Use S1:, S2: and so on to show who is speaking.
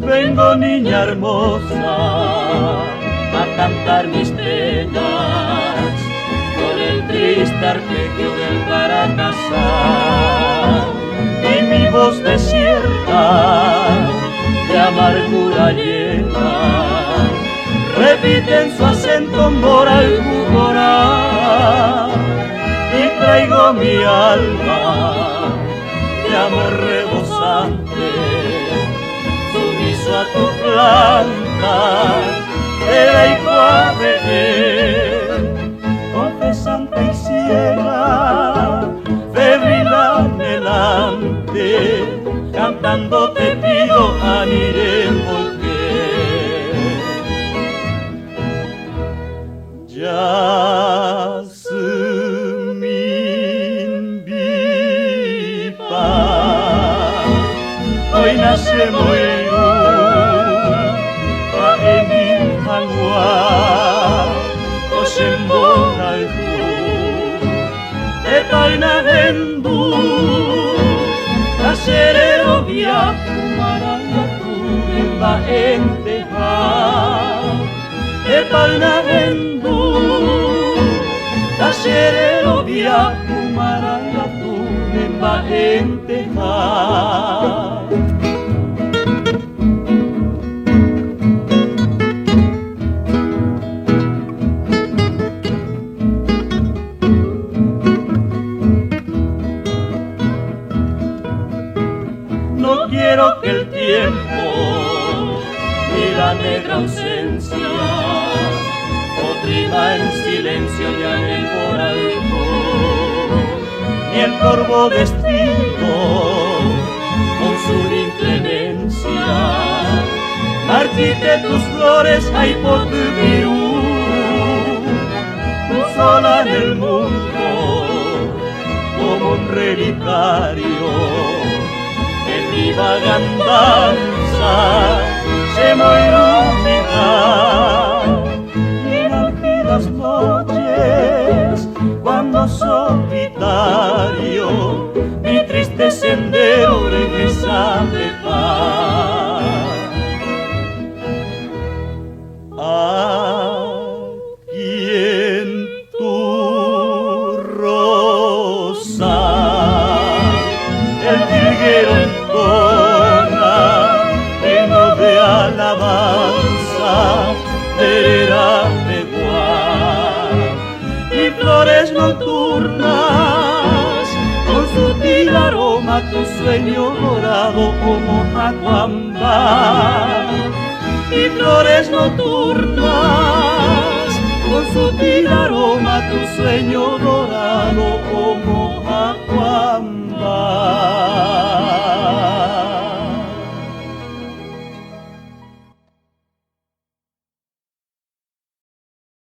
S1: Vengo, niña hermosa, a cantar mis penas con el triste arpegio del Caracasal, y mi voz desierta de amargura llena repite en su acento moral jugoral, y traigo mi alma de amor rebosante sumiso a tu planta, era y cuave, confesante y ciega, febril anhelante, cantando te pido aniré volver. Jasmin viva, hoy nace muy etaina hendu kaserero biaku marangatu emba enteha etaina hendu kaserero biaku marangatu emba enteha. No quiero que el tiempo ni la negra ausencia oprima en silencio ya en el alto, ni el corvo destino con su inclemencia marchite tus flores ay por tu virú, tú sola en el mundo como un relicario. En mi vagandanza se me ilumina y en álgidas noches cuando solitario mi triste sendero regresa de paz. Aquí en tu rosa el jilguero entona, lleno de alabanza, vera de guar, y flores nocturnas, con sutil aroma tu sueño dorado como jaguambá, y flores nocturnas, con sutil aroma tu sueño dorado como jaguambá.